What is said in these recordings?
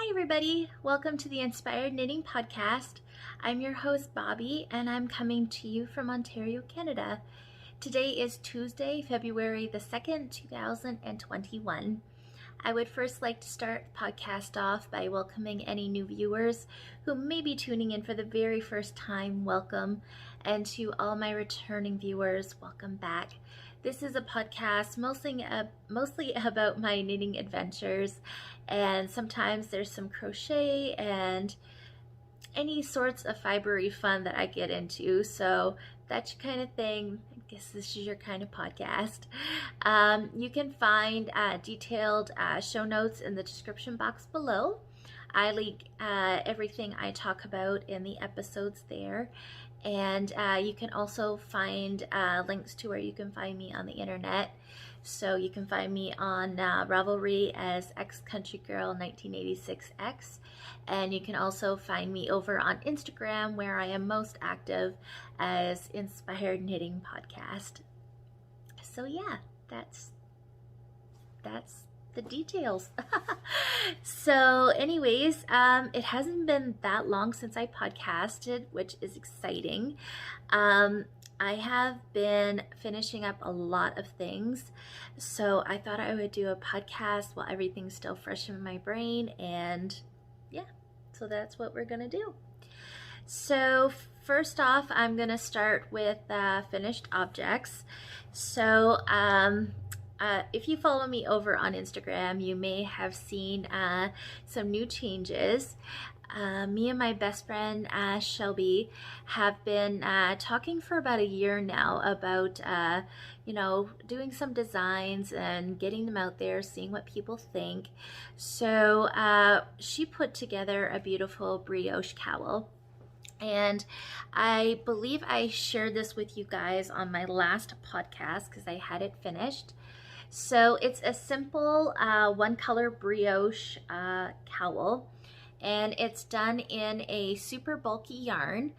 Hi everybody, welcome to the Inspired Knitting Podcast. I'm your host Bobby and I'm coming to you from Ontario, Canada. Today is Tuesday, February the 2nd, 2021. I would first like to start the podcast off by welcoming any new viewers who may be tuning in for the very first time. Welcome, and to all my returning viewers, welcome back. This is a podcast mostly about my knitting adventures, and sometimes there's some crochet and any sorts of fibery fun that I get into. So that's your kind of thing. I guess this is your kind of podcast. You can find detailed show notes in the description box below. I link everything I talk about in the episodes there. And you can also find links to where you can find me on the internet. So you can find me on Ravelry as xcountrygirl1986x, and you can also find me over on Instagram, where I am most active as Inspired Knitting Podcast. So yeah, that's the details. So anyways, it hasn't been that long since I podcasted, which is exciting. I have been finishing up a lot of things, so I thought I would do a podcast while everything's still fresh in my brain, and yeah, so that's what we're gonna do. So first off, I'm gonna start with finished objects. So if you follow me over on Instagram, you may have seen some new changes. Me and my best friend Shelby have been talking for about a year now about doing some designs and getting them out there, seeing what people think. So she put together a beautiful brioche cowl, and I believe I shared this with you guys on my last podcast because I had it finished. So it's a simple one color brioche cowl, and it's done in a super bulky yarn.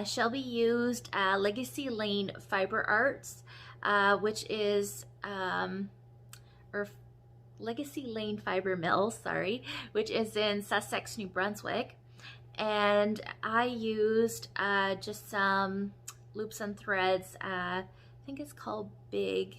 Shelby used Legacy Lane Fiber Arts, which is or Legacy Lane Fiber Mill, sorry, which is in Sussex, New Brunswick. And I used just some loops and threads. I think it's called Big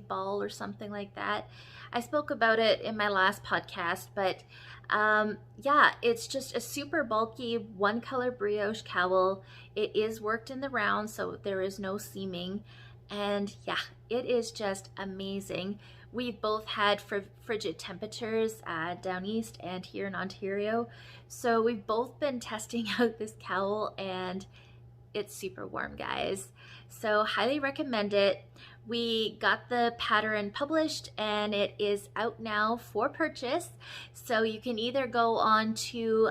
Ball or something like that. I spoke about it in my last podcast, but yeah, it's just a super bulky one color brioche cowl. It is worked in the round, so there is no seaming, and yeah, it is just amazing. We've both had frigid temperatures down east and here in Ontario, so we've both been testing out this cowl, and it's super warm, guys. So highly recommend it. We got the pattern published and it is out now for purchase. So you can either go on to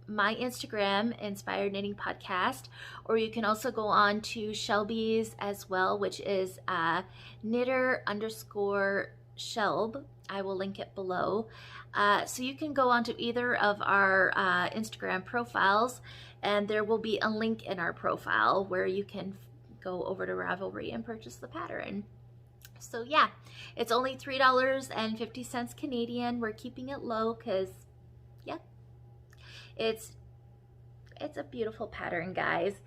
my Instagram, Inspired Knitting Podcast, or you can also go on to Shelby's as well, which is knitter_Shelb. I will link it below. So you can go on to either of our Instagram profiles, and there will be a link in our profile where you can go over to Ravelry and purchase the pattern. So yeah, it's only $3.50 Canadian. We're keeping it low because yeah, it's a beautiful pattern, guys.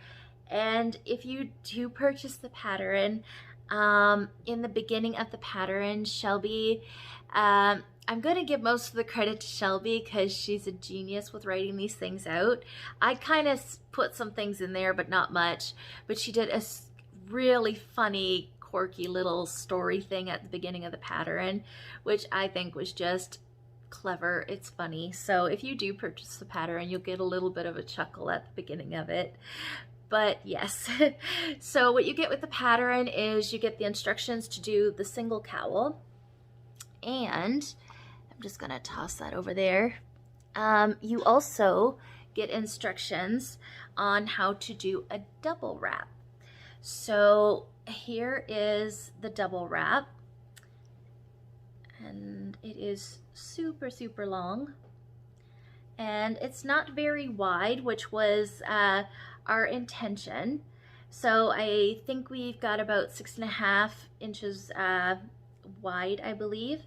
And if you do purchase the pattern, in the beginning of the pattern, Shelby, I'm going to give most of the credit to Shelby because she's a genius with writing these things out. I kind of put some things in there, but not much. But she did a really funny, quirky little story thing at the beginning of the pattern, which I think was just clever. It's funny. So if you do purchase the pattern, you'll get a little bit of a chuckle at the beginning of it. But yes, so what you get with the pattern is you get the instructions to do the single cowl, and I'm just gonna toss that over there. You also get instructions on how to do a double wrap. So here is the double wrap, and it is super, super long, and it's not very wide, which was our intention. So I think we've got about 6.5 inches wide, I believe,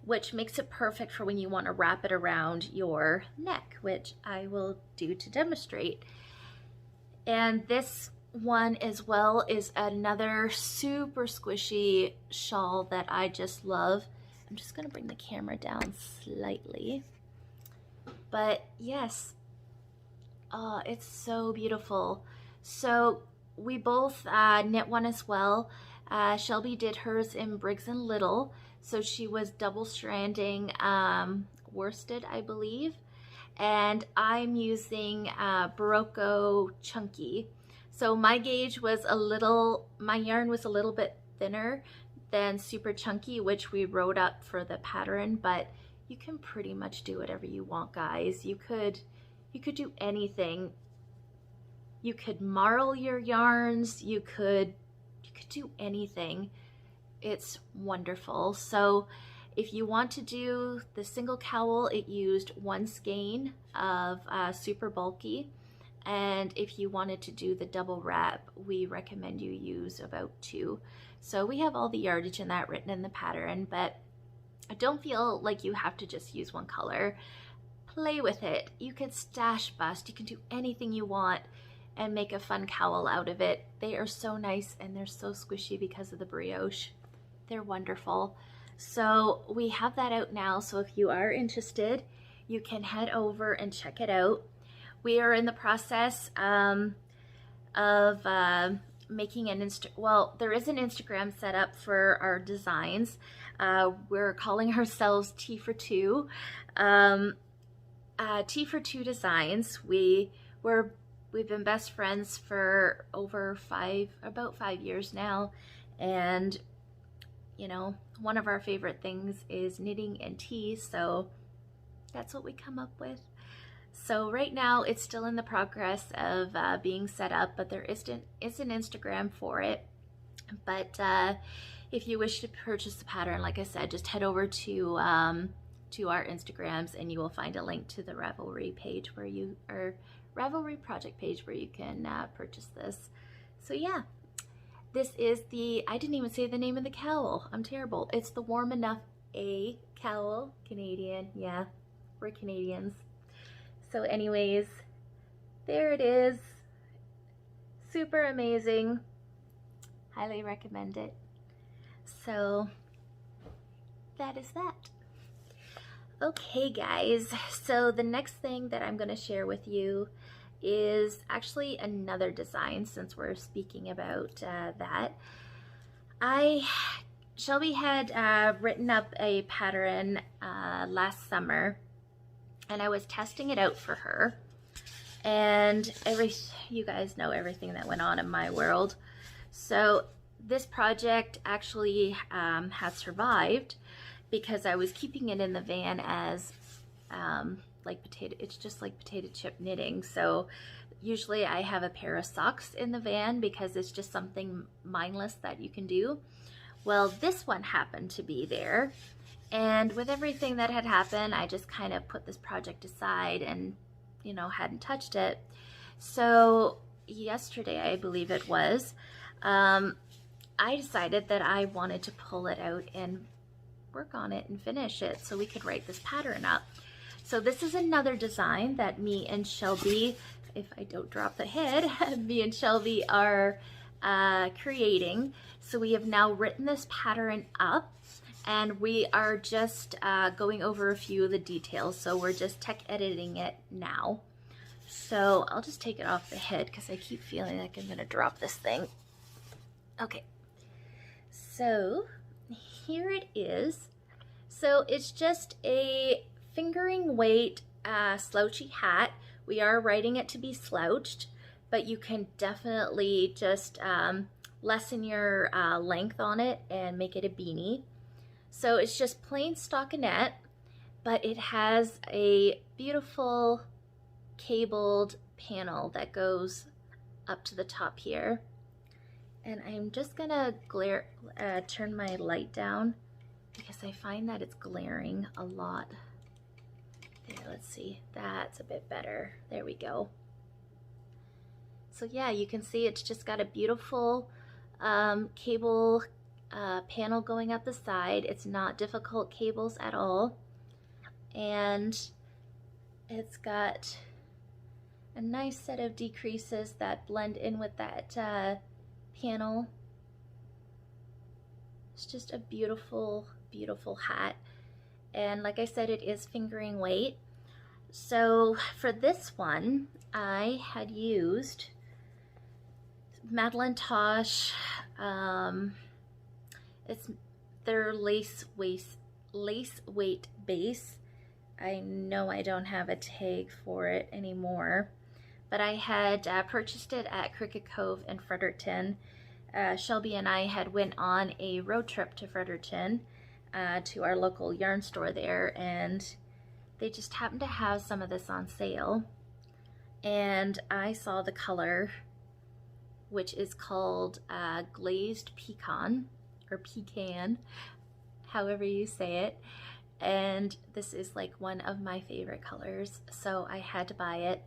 which makes it perfect for when you want to wrap it around your neck, which I will do to demonstrate. And this one as well is another super squishy shawl that I just love. I'm just going to bring the camera down slightly. But yes, oh, it's so beautiful. So we both knit one as well. Shelby did hers in Briggs & Little. So she was double stranding worsted, I believe. And I'm using Barocco Chunky. So my gauge was my yarn was a little bit thinner than Super Chunky, which we wrote up for the pattern, but you can pretty much do whatever you want, guys. You could do anything. You could marl your yarns, you could do anything. It's wonderful. So if you want to do the single cowl, it used 1 skein of super bulky. And if you wanted to do the double wrap, we recommend you use about 2. So we have all the yardage in that written in the pattern, but don't feel like you have to just use one color. Play with it. You can stash bust. You can do anything you want and make a fun cowl out of it. They are so nice and they're so squishy because of the brioche. They're wonderful. So we have that out now. So if you are interested, you can head over and check it out. We are in the process of making an there is an Instagram set up for our designs. We're calling ourselves Tea for Two. Tea for Two Designs. We've been best friends for about 5 years now, and you know, one of our favorite things is knitting and tea, so that's what we come up with. So right now it's still in the progress of being set up, but there is an Instagram for it. But if you wish to purchase the pattern, like I said, just head over to our Instagrams and you will find a link to the Ravelry page Ravelry project page where you can purchase this. So yeah, this is I didn't even say the name of the cowl. I'm terrible. It's the Warm Enough A cowl, Canadian. Yeah, we're Canadians. So anyways, there it is. Super amazing. Highly recommend it. So that is that. Okay guys, so the next thing that I'm going to share with you is actually another design, since we're speaking about that. Shelby had written up a pattern last summer, and I was testing it out for her, and you guys know everything that went on in my world. So this project actually has survived because I was keeping it in the van as it's just like potato chip knitting. So usually I have a pair of socks in the van because it's just something mindless that you can do. Well, this one happened to be there, and with everything that had happened, I just kind of put this project aside and, you know, hadn't touched it. So yesterday, I believe it was, I decided that I wanted to pull it out and work on it and finish it so we could write this pattern up. So this is another design that me and Shelby, if I don't drop the head, me and Shelby are creating. So we have now written this pattern up, and we are just going over a few of the details. So we're just tech editing it now. So I'll just take it off the head because I keep feeling like I'm gonna drop this thing. Okay, so here it is. So it's just a fingering weight slouchy hat. We are writing it to be slouched, but you can definitely just lessen your length on it and make it a beanie. So it's just plain stockinette, but it has a beautiful cabled panel that goes up to the top here. And I'm just gonna turn my light down because I find that it's glaring a lot. There, let's see, that's a bit better. There we go. So yeah, you can see it's just got a beautiful cable panel going up the side. It's not difficult cables at all. And it's got a nice set of decreases that blend in with that panel. It's just a beautiful, beautiful hat. And like I said, it is fingering weight. So for this one, I had used Madeline Tosh. It's their lace weight base. I know I don't have a tag for it anymore, but I had purchased it at Crooked Cove in Fredericton. Shelby and I had went on a road trip to Fredericton to our local yarn store there, and they just happened to have some of this on sale. And I saw the color, which is called Glazed Pecan, or Pecan, however you say it. And this is like one of my favorite colors, so I had to buy it.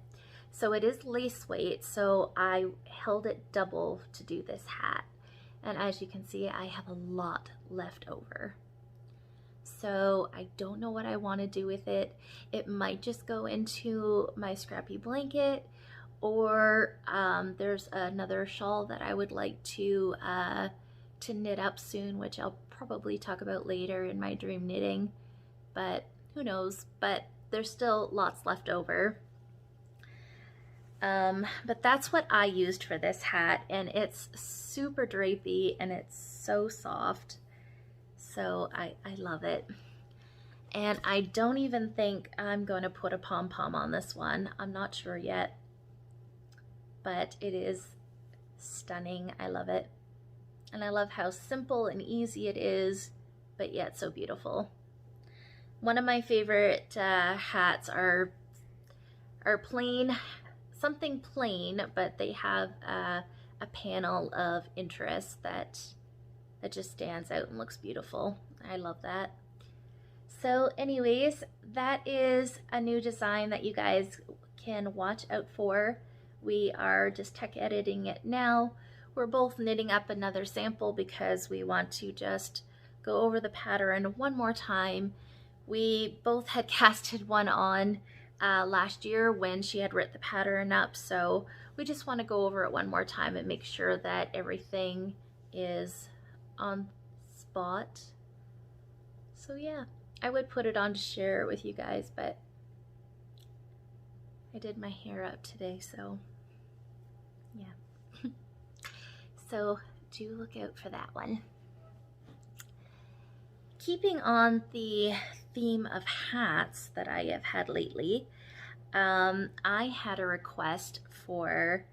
So it is lace weight, so I held it double to do this hat. And as you can see, I have a lot left over. So I don't know what I want to do with it. It might just go into my scrappy blanket, or there's another shawl that I would like to knit up soon, which I'll probably talk about later in my dream knitting. But who knows, but there's still lots left over. But that's what I used for this hat, and it's super drapey and it's so soft. So I love it. And I don't even think I'm going to put a pom-pom on this one. I'm not sure yet, but it is stunning. I love it. And I love how simple and easy it is, but yet so beautiful. One of my favorite hats are plain, something plain, but they have a panel of interest that just stands out and looks beautiful. I love that. So anyways, that is a new design that you guys can watch out for. We are just tech editing it now. We're both knitting up another sample because we want to just go over the pattern one more time. We both had casted one on last year when she had written the pattern up, so we just want to go over it one more time and make sure that everything is on spot. So yeah, I would put it on to share it with you guys, but I did my hair up today, so yeah. So do look out for that one. Keeping on the theme of hats that I have had lately, I had a request for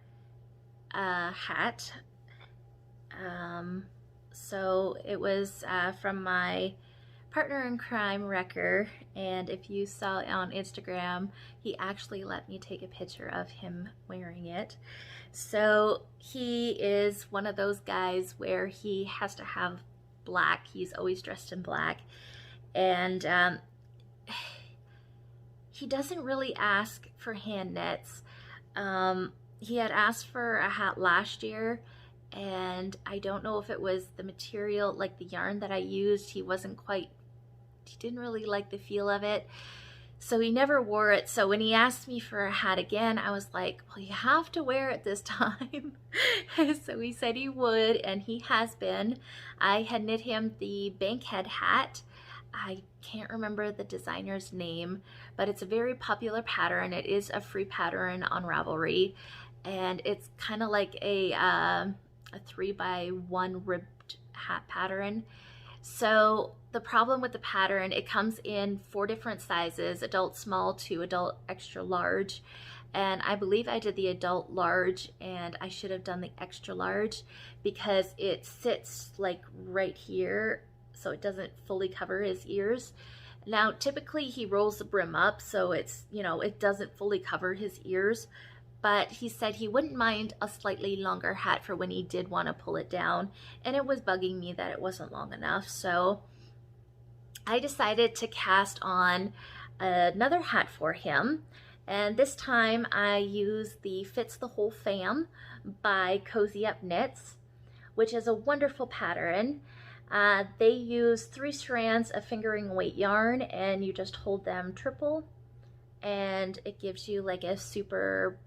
a hat. So it was from my partner in crime, Wrecker, and if you saw it on Instagram, he actually let me take a picture of him wearing it. So he is one of those guys where he has to have black. He's always dressed in black, and he doesn't really ask for hand knits. He had asked for a hat last year, and I don't know if it was the material, like the yarn that I used. He didn't really like the feel of it, so he never wore it. So when he asked me for a hat again, I was like, well, you have to wear it this time. So he said he would, and he has been. I had knit him the Bankhead hat. I can't remember the designer's name, but it's a very popular pattern. It is a free pattern on Ravelry, and it's kind of like a 3x1 ribbed hat pattern. So the problem with the pattern, it comes in 4 different sizes, adult small to adult extra large. And I believe I did the adult large, and I should have done the extra large because it sits like right here, so it doesn't fully cover his ears. Now, typically he rolls the brim up, so it's, you know, it doesn't fully cover his ears. But he said he wouldn't mind a slightly longer hat for when he did want to pull it down, and it was bugging me that it wasn't long enough. So I decided to cast on another hat for him, and this time I used the Fits the Whole Fam by Cozy Up Knits, which is a wonderful pattern. They use 3 strands of fingering weight yarn, and you just hold them triple, and it gives you like a super,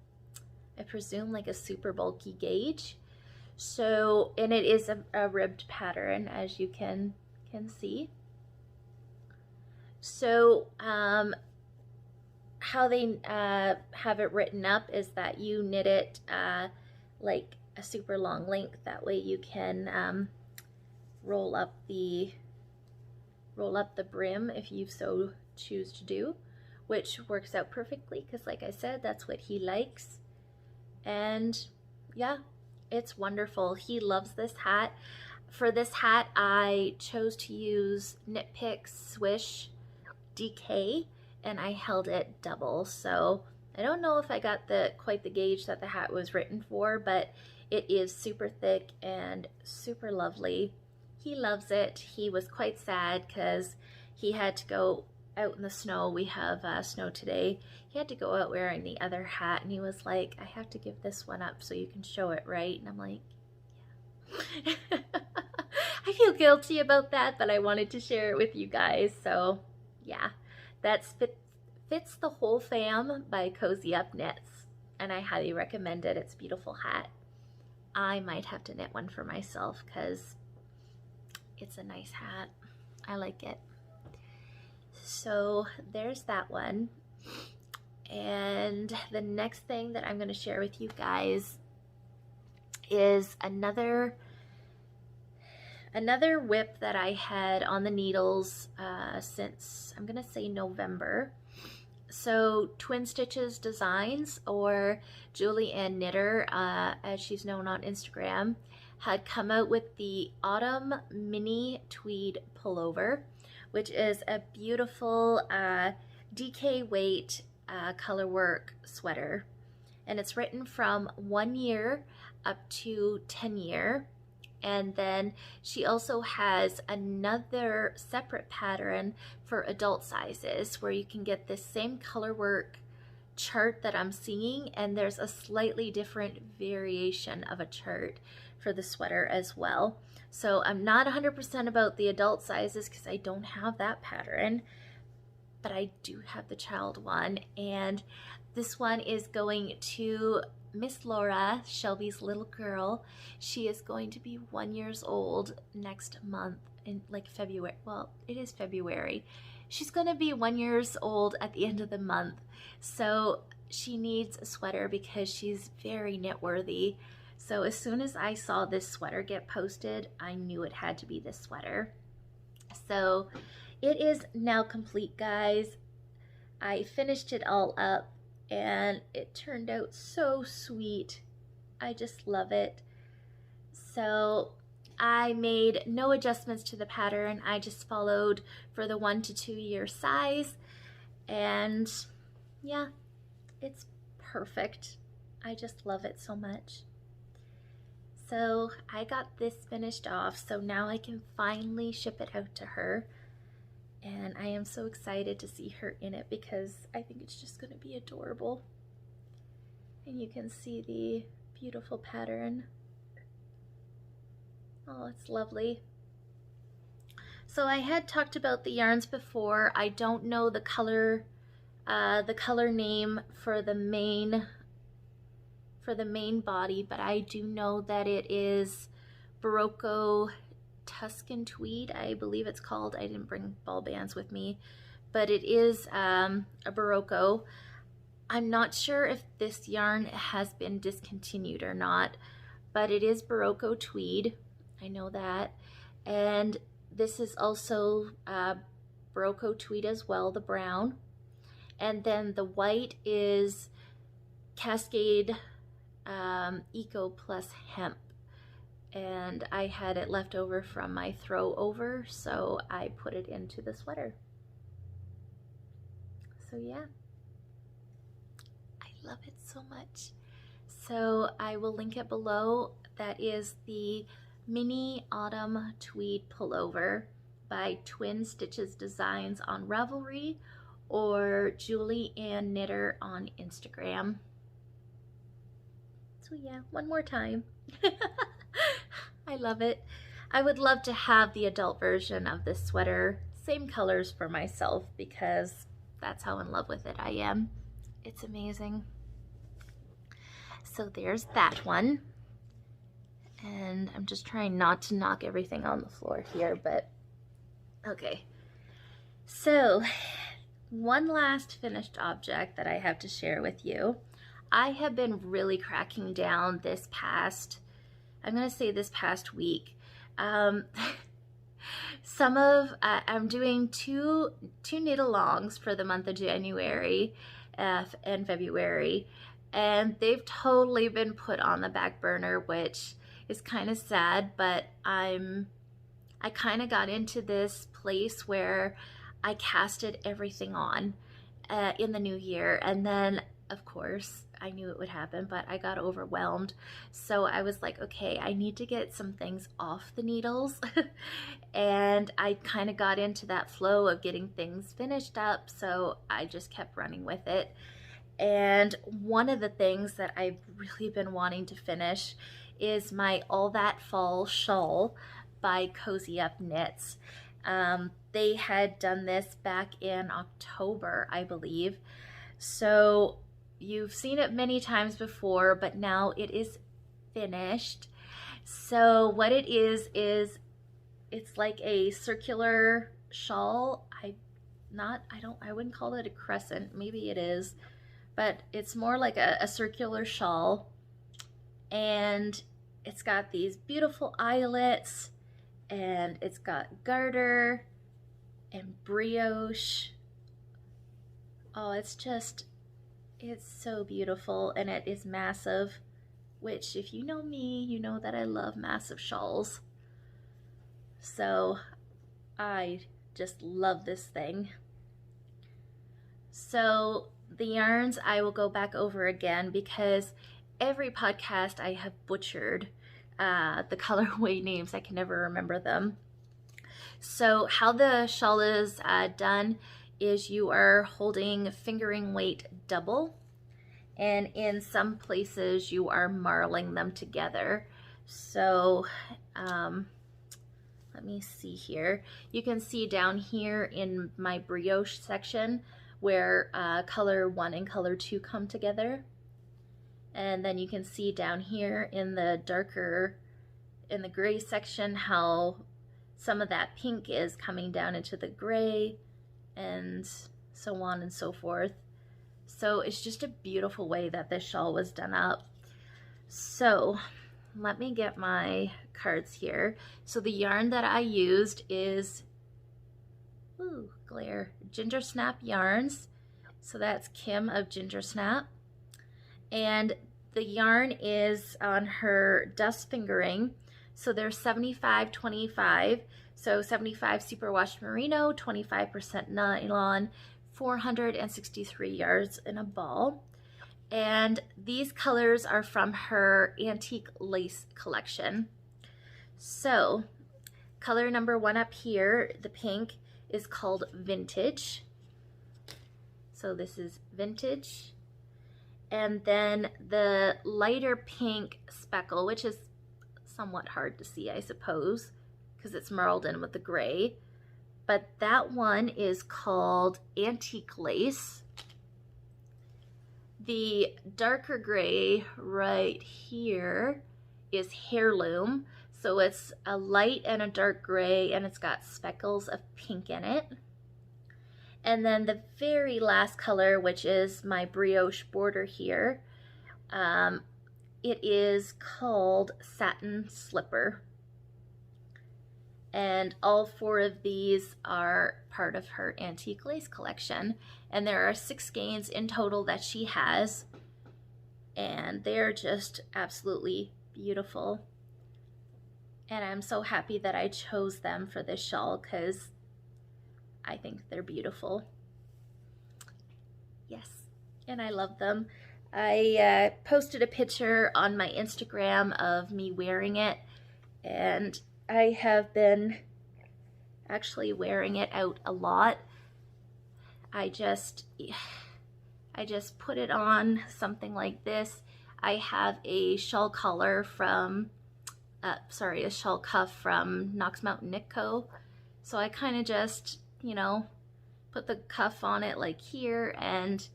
I presume like a super bulky gauge. So, and it is a ribbed pattern, as you can see. So how they have it written up is that you knit it like a super long length. That way you can roll up the brim if you so choose to do, which works out perfectly because, like I said, that's what he likes. And yeah, it's wonderful. He loves this hat. For this hat, I chose to use Knit Picks Swish DK, and I held it double. So I don't know if I got quite the gauge that the hat was written for, but it is super thick and super lovely. He loves it. He was quite sad because he had to go out in the snow. We have snow today. He had to go out wearing the other hat, and he was like, I have to give this one up so you can show it, right? And I'm like, yeah. I feel guilty about that, but I wanted to share it with you guys. So yeah, that's Fits the Whole Fam by Cozy Up Knits, and I highly recommend it. It's a beautiful hat. I might have to knit one for myself because it's a nice hat. I like it. So there's that one. And the next thing that I'm going to share with you guys is another WIP that I had on the needles since, I'm going to say, November. So Twin Stitches Designs, or Julie Ann Knitter, as she's known on Instagram, had come out with the Autumn Mini Tweed Pullover, which is a beautiful DK weight color work sweater. And it's written from 1 year up to 10 year. And then she also has another separate pattern for adult sizes where you can get this same color work chart that I'm seeing, and there's a slightly different variation of a chart for the sweater as well. So I'm not 100% about the adult sizes because I don't have that pattern, but I do have the child one, and this one is going to Miss Laura, Shelby's little girl. She is going to be 1 year old next month in like February. Well, it is February. She's going to be 1 year old at the end of the month. So she needs a sweater because she's very knit worthy. So as soon as I saw this sweater get posted, I knew it had to be this sweater. So it is now complete, guys. I finished it all up, and it turned out so sweet. I just love it. So I made no adjustments to the pattern. I just followed for the 1 to 2 year size, and yeah, it's perfect. I just love it so much. So I got this finished off, so now I can finally ship it out to her. And I am so excited to see her in it because I think it's just going to be adorable. And you can see the beautiful pattern. Oh, it's lovely. So I had talked about the yarns before. I don't know the color name for the main body, but I do know that it is Barocco Tuscan Tweed, I believe it's called. I didn't bring ball bands with me, but it is a Barocco. I'm not sure if this yarn has been discontinued or not, but it is Barocco Tweed. I know that. And this is also Barocco Tweed as well, the brown. And then the white is Cascade Eco Plus Hemp. And I had it left over from my throw over, so I put it into the sweater. So yeah, I love it so much. So I will link it below. That is the Mini Autumn Tweed Pullover by Twin Stitches Designs on Ravelry, or Julie Ann Knitter on Instagram. So yeah, one more time. I love it. I would love to have the adult version of this sweater, same colors for myself, because that's how in love with it I am. It's amazing. So there's that one. And I'm just trying not to knock everything on the floor here, but okay. So one last finished object that I have to share with you. I have been really cracking down this past week. I'm doing two knit-alongs for the month of January and February, and they've totally been put on the back burner, which is kind of sad, but I kind of got into this place where I casted everything on in the new year, and then of course I knew it would happen, but I got overwhelmed. So I was like, okay, I need to get some things off the needles. And I kind of got into that flow of getting things finished up, so I just kept running with it. And one of the things that I've really been wanting to finish is my All That Fall shawl by Cozy Up Knits. They had done this back in October, I believe. So you've seen it many times before, but now it is finished. So what it is it's like a circular shawl. I wouldn't call it a crescent. Maybe it is, but it's more like a circular shawl. And it's got these beautiful eyelets, and it's got garter and brioche. Oh, it's so beautiful, and it is massive, which if you know me, you know that I love massive shawls. So I just love this thing. So the yarns I will go back over again, because every podcast I have butchered the colorway names. I can never remember them. So how the shawl is done is you are holding fingering weight double, and in some places you are marling them together. So let me see here. You can see down here in my brioche section where color 1 and color 2 come together. And then you can see down here in the gray section how some of that pink is coming down into the gray, and so on and so forth. So it's just a beautiful way that this shawl was done up. So let me get my cards here. So the yarn that I used is, Ginger Snap Yarns. So that's Kim of Ginger Snap. And the yarn is on her dust fingering. So they're 75-25. So 75 superwash merino, 25% nylon, 463 yards in a ball. And these colors are from her antique lace collection. So color number 1 up here, the pink, is called Vintage. So this is Vintage. And then the lighter pink speckle, which is somewhat hard to see, I suppose, because it's marled in with the gray, but that one is called Antique Lace. The darker gray right here is Heirloom. So it's a light and a dark gray, and it's got speckles of pink in it. And then the very last color, which is my brioche border here, it is called Satin Slipper. And all 4 of these are part of her antique lace collection. And there are 6 skeins in total that she has. And they're just absolutely beautiful. And I'm so happy that I chose them for this shawl, because I think they're beautiful. Yes, and I love them. I posted a picture on my Instagram of me wearing it, and I have been actually wearing it out a lot. I just put it on something like this. I have a shawl collar from a shawl cuff from Knox Mountain Knit Co. So I kind of just, you know, put the cuff on it like here, and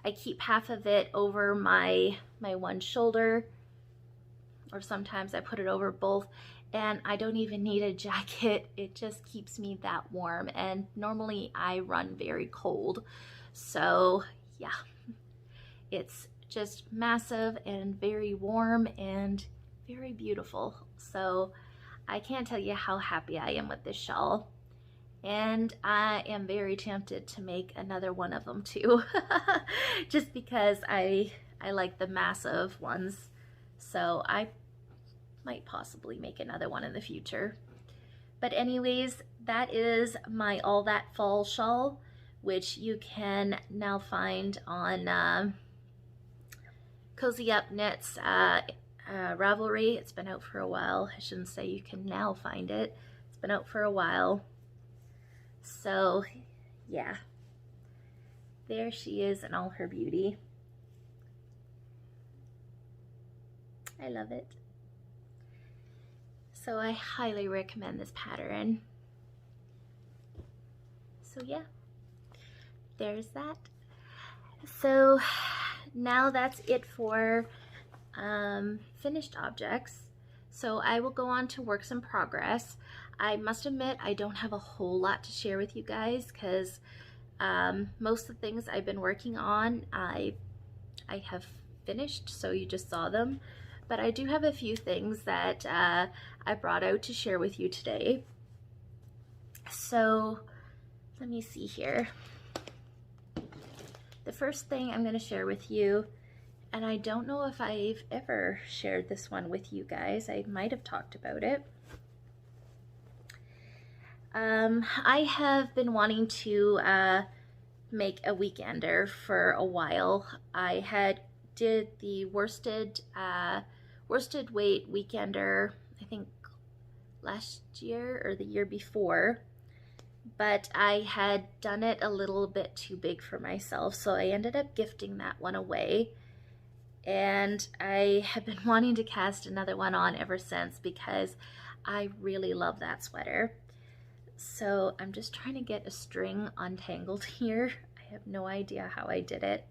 I keep half of it over my one shoulder, or sometimes I put it over both, and I don't even need a jacket. It just keeps me that warm, and normally I run very cold. So yeah, it's just massive and very warm and very beautiful. So I can't tell you how happy I am with this shawl. And I am very tempted to make another one of them too, just because I like the massive ones. So I might possibly make another one in the future. But anyways, that is my All That Fall shawl, which you can now find on Cozy Up Knits Ravelry. It's been out for a while. I shouldn't say you can now find it. It's been out for a while. So yeah, there she is in all her beauty. I love it. So I highly recommend this pattern. So yeah, there's that. So now that's it for finished objects. So I will go on to works in progress. I must admit I don't have a whole lot to share with you guys, because most of the things I've been working on I have finished, so you just saw them. But I do have a few things that I brought out to share with you today. So let me see here. The first thing I'm going to share with you, and I don't know if I've ever shared this one with you guys. I might have talked about it. I have been wanting to make a weekender for a while. I had did the worsted weight weekender, I think last year or the year before, but I had done it a little bit too big for myself, so I ended up gifting that one away. And I have been wanting to cast another one on ever since, because I really love that sweater. So I'm just trying to get a string untangled here. I have no idea how I did it.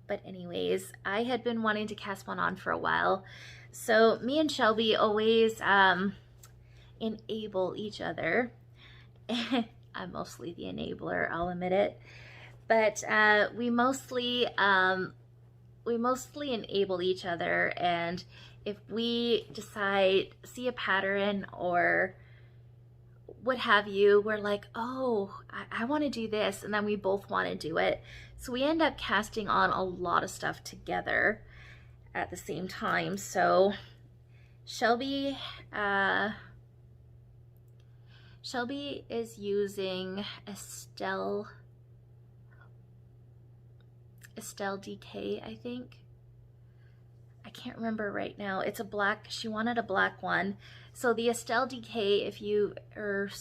But anyways, I had been wanting to cast one on for a while. So me and Shelby always enable each other. I'm mostly the enabler, I'll admit it. But we mostly enable each other, and if we see a pattern or what have you, we're like, oh, I want to do this, and then we both want to do it. So we end up casting on a lot of stuff together at the same time. So Shelby is using Estelle DK, I think. I can't remember right now. It's a black, she wanted a black one. So the Estelle DK, if you, or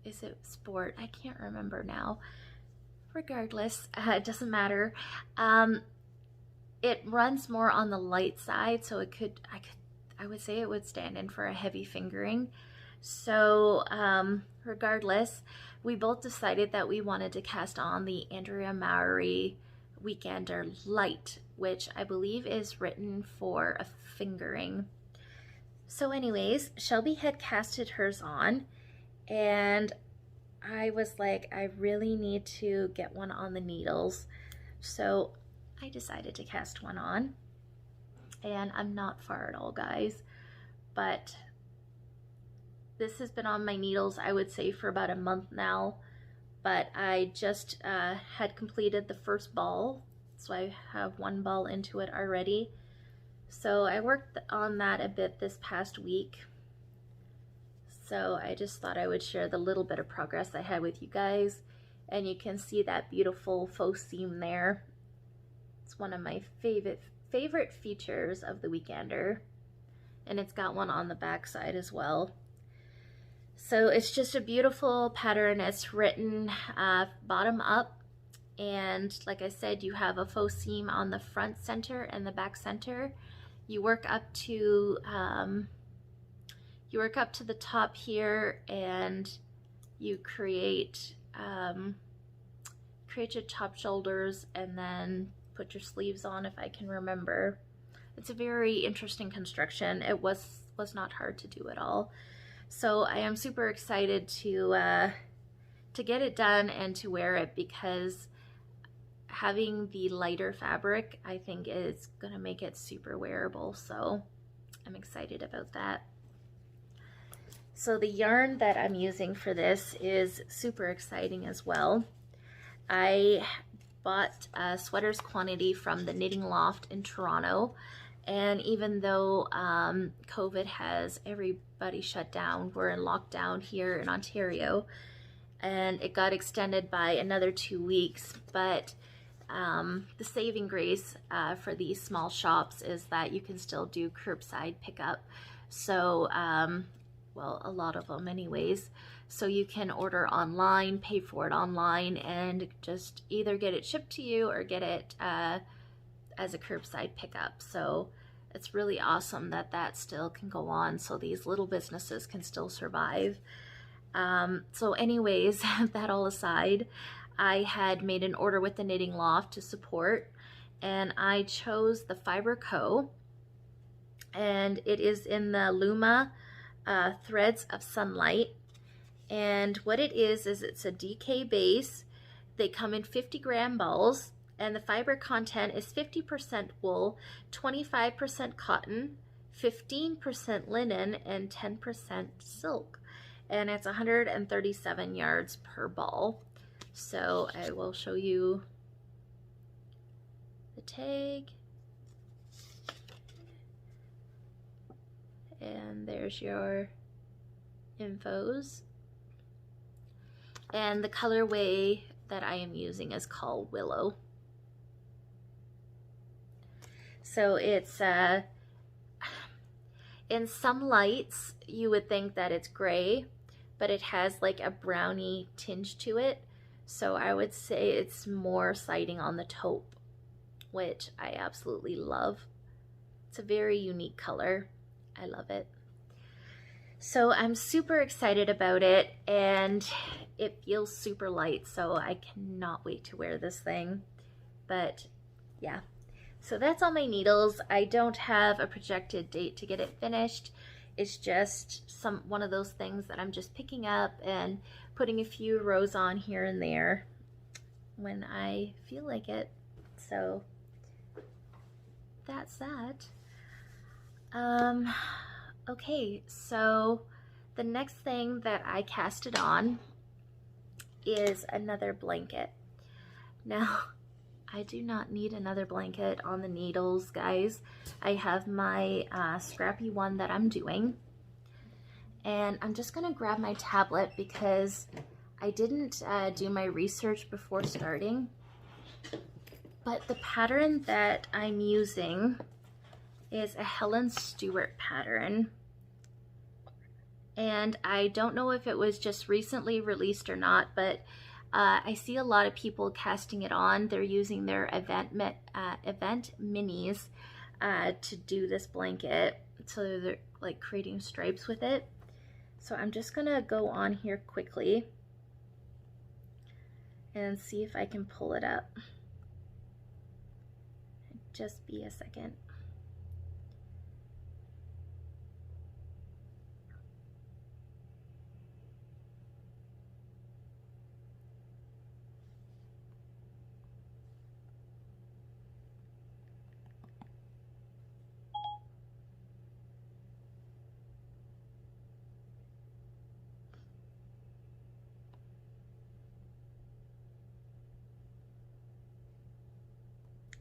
is it sport? I can't remember now. Regardless, it doesn't matter. It runs more on the light side, so I would say it would stand in for a heavy fingering. So regardless, we both decided that we wanted to cast on the Andrea Mowry Weekender Light, which I believe is written for a fingering. So anyways, Shelby had casted hers on, and I was like, I really need to get one on the needles. So I decided to cast one on, and I'm not far at all, guys, but this has been on my needles, I would say, for about a month now. But I just had completed the first ball, so I have one ball into it already. So I worked on that a bit this past week. So I just thought I would share the little bit of progress I had with you guys. And you can see that beautiful faux seam there. It's one of my favorite features of the Weekender. And it's got one on the back side as well. So it's just a beautiful pattern. It's written bottom up, and like I said, you have a faux seam on the front center and the back center, you work up to the top here, and you create your top shoulders and then put your sleeves on, if I can remember. It's a very interesting construction. It was not hard to do at all. So I am super excited to get it done and to wear it, because having the lighter fabric, I think, is gonna make it super wearable. So I'm excited about that. So the yarn that I'm using for this is super exciting as well. I bought a sweaters quantity from the Knitting Loft in Toronto, and even though COVID has everybody shut down, we're in lockdown here in Ontario, and it got extended by another 2 weeks, but the saving grace for these small shops is that you can still do curbside pickup. So well, a lot of them anyways. So you can order online, pay for it online, and just either get it shipped to you or get it as a curbside pickup. So it's really awesome that that still can go on, so these little businesses can still survive. So anyways, that all aside, I had made an order with the Knitting Loft to support, and I chose the Fiber Co. And it is in the Luma Threads of Sunlight. And what it is it's a DK base. They come in 50-gram balls, and the fiber content is 50% wool, 25% cotton, 15% linen, and 10% silk. And it's 137 yards per ball. So I will show you the tag. And there's your infos. And the colorway that I am using is called Willow. So it's in some lights you would think that it's gray, but it has like a brownie tinge to it. So I would say it's more siding on the taupe, which I absolutely love. It's a very unique color. I love it. So I'm super excited about it, and it feels super light, so I cannot wait to wear this thing. But yeah, so that's all my needles. I don't have a projected date to get it finished. It's just one of those things that I'm just picking up and putting a few rows on here and there when I feel like it. So that's that. Okay, so the next thing that I casted on is another blanket. Now, I do not need another blanket on the needles, guys. I have my scrappy one that I'm doing. And I'm just gonna grab my tablet because I didn't do my research before starting. But the pattern that I'm using is a Helen Stewart pattern, and I don't know if it was just recently released or not, but I see a lot of people casting it on. They're using their event minis to do this blanket, so they're like creating stripes with it. So I'm just gonna go on here quickly and see if I can pull it up. Just be a second.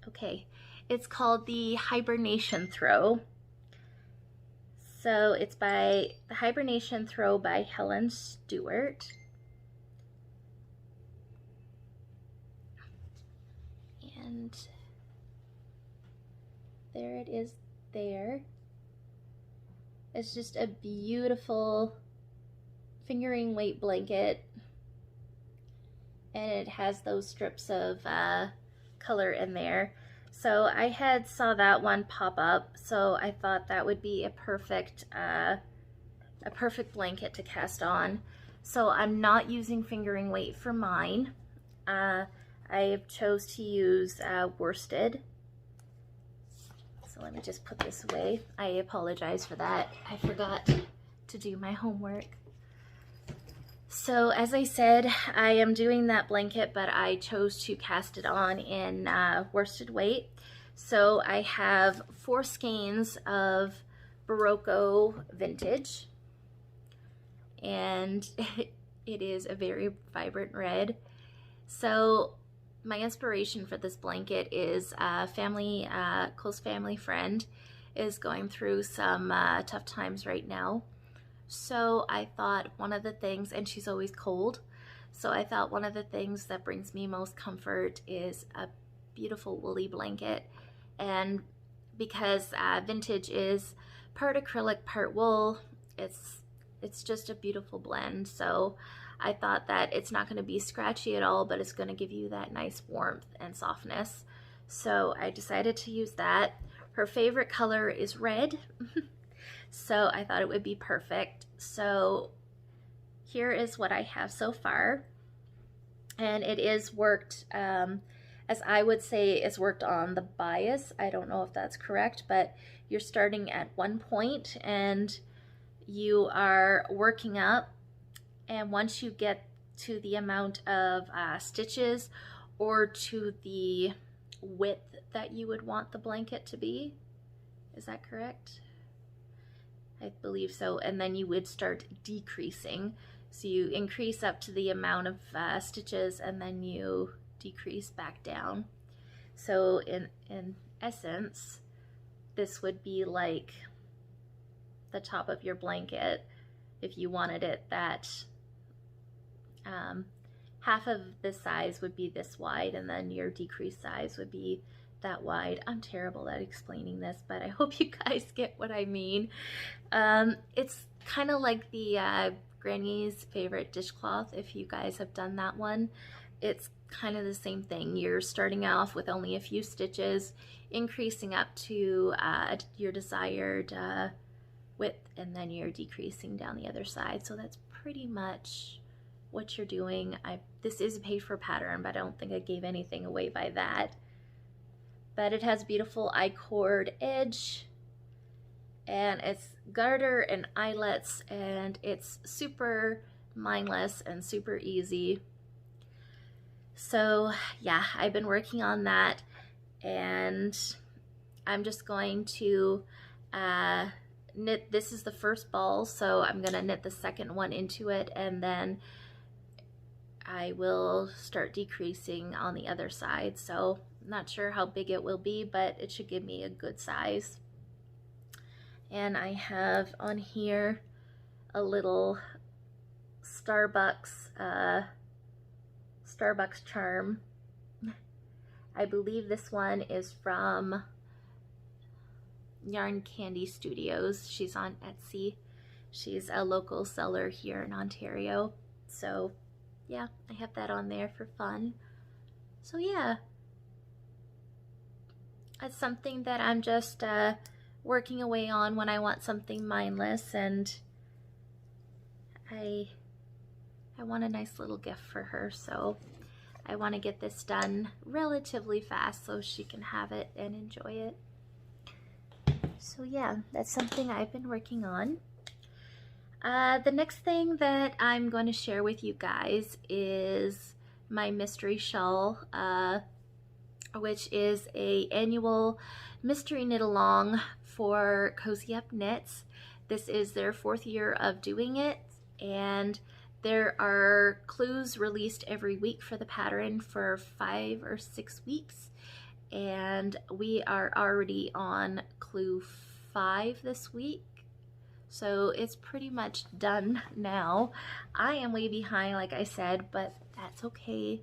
Okay, it's called the Hibernation Throw. So it's by the Hibernation Throw by Helen Stewart. And there it is there. It's just a beautiful fingering weight blanket. And it has those strips of color in there. So I had saw that one pop up, so I thought that would be a perfect blanket to cast on. So I'm not using fingering weight for mine. I chose to use worsted. So let me just put this away. I apologize for that. I forgot to do my homework. So as I said, I am doing that blanket, but I chose to cast it on in worsted weight. So I have 4 skeins of Barocco vintage, and it is a very vibrant red. So my inspiration for this blanket is a close family friend is going through some tough times right now. So I thought one of the things, and she's always cold, so I thought one of the things that brings me most comfort is a beautiful woolly blanket. And because vintage is part acrylic, part wool, it's just a beautiful blend. So I thought that it's not going to be scratchy at all, but it's going to give you that nice warmth and softness. So I decided to use that. Her favorite color is red. So I thought it would be perfect. So here is what I have so far. And it is worked, as I would say, is worked on the bias. I don't know if that's correct, but you're starting at one point and you are working up. And once you get to the amount of stitches or to the width that you would want the blanket to be, is that correct? I believe so. And then you would start decreasing. So you increase up to the amount of stitches and then you decrease back down. So in essence, this would be like the top of your blanket if you wanted it that half of the size would be this wide and then your decreased size would be that wide. I'm terrible at explaining this, but I hope you guys get what I mean. It's kind of like the Granny's favorite dishcloth, if you guys have done that one. It's kind of the same thing. You're starting off with only a few stitches, increasing up to your desired width, and then you're decreasing down the other side. So that's pretty much what you're doing. This is a paid for pattern, but I don't think I gave anything away by that. But it has beautiful I-cord edge, and it's garter and eyelets, and it's super mindless and super easy. So yeah, I've been working on that, and I'm just going to knit. This is the first ball, so I'm gonna knit the second one into it, and then I will start decreasing on the other side. So I'm not sure how big it will be, but it should give me a good size. And I have on here a little Starbucks charm. I believe this one is from Yarn Candy Studios. She's on Etsy. She's a local seller here in Ontario. So yeah, I have that on there for fun. So yeah, it's something that I'm just working away on when I want something mindless, and I want a nice little gift for her, so I want to get this done relatively fast so she can have it and enjoy it. So yeah, that's something I've been working on. The next thing that I'm going to share with you guys is my mystery shawl, which is an annual mystery knit along for Cozy Up Knits. This is their 4th year of doing it, and there are clues released every week for the pattern for 5 or 6 weeks, and we are already on clue 5 this week. So it's pretty much done now. I am way behind, like I said, but that's okay.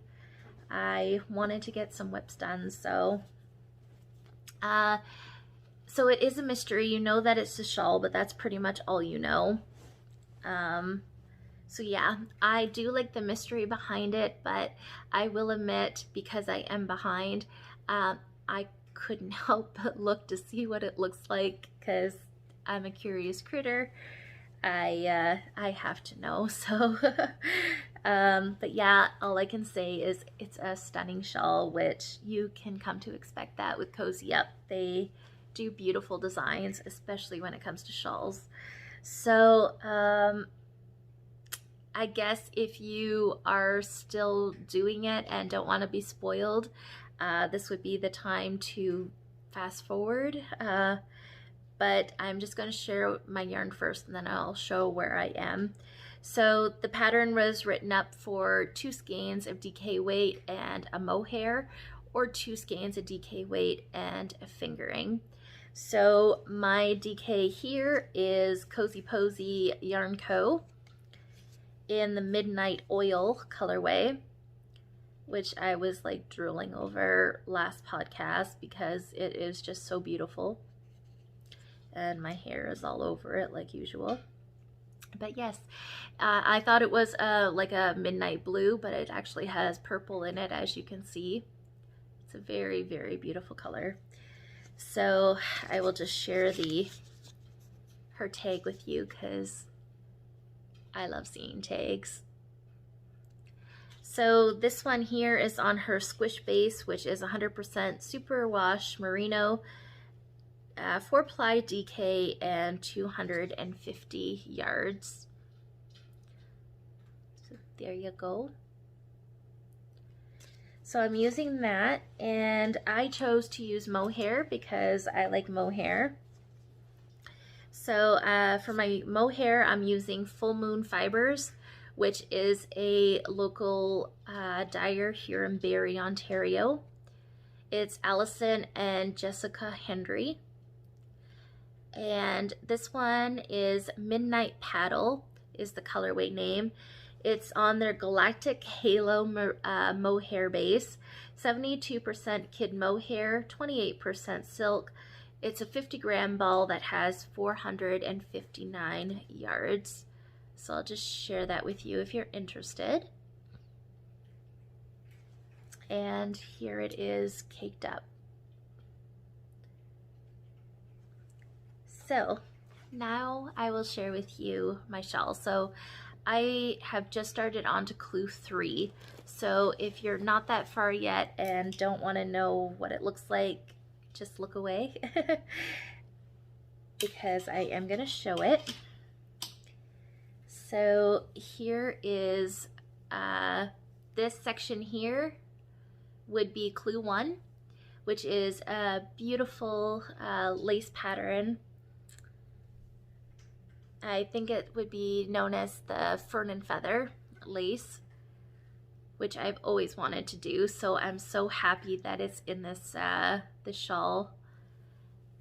I wanted to get some WIPs done, so so it is a mystery. You know that it's a shawl, but that's pretty much all you know. So yeah, I do like the mystery behind it, but I will admit, because I am behind, I couldn't help but look to see what it looks like, because I'm a curious critter. I have to know. So but yeah, all I can say is it's a stunning shawl, which you can come to expect that with Cozy Up. They do beautiful designs, especially when it comes to shawls. So I guess if you are still doing it and don't want to be spoiled, this would be the time to fast forward. But I'm just going to share my yarn first, and then I'll show where I am. So the pattern was written up for 2 skeins of DK weight and a mohair, or 2 skeins of DK weight and a fingering. So my DK here is Cozy Posy Yarn Co. in the Midnight Oil colorway, which I was like drooling over last podcast because it is just so beautiful. And my hair is all over it like usual. But yes, I thought it was like a midnight blue, but it actually has purple in it, as you can see. It's a very, very beautiful color. So I will just share her tag with you because I love seeing tags. So this one here is on her squish base, which is 100% superwash merino, 4-ply DK, and 250 yards. So there you go. So I'm using that, and I chose to use mohair because I like mohair. So for my mohair, I'm using Full Moon Fibers, which is a local dyer here in Barrie, Ontario. It's Allison and Jessica Hendry. And this one is Midnight Paddle is the colorway name. It's on their Galactic Halo mohair base, 72% kid mohair, 28% silk. It's a 50-gram ball that has 459 yards. So I'll just share that with you if you're interested. And here it is caked up. So now I will share with you my shawl. So I have just started on to clue 3. So if you're not that far yet and don't want to know what it looks like, just look away because I am going to show it. So here is this section here would be clue 1, which is a beautiful lace pattern. I think it would be known as the Fern and Feather lace, which I've always wanted to do. So I'm so happy that it's in this this shawl.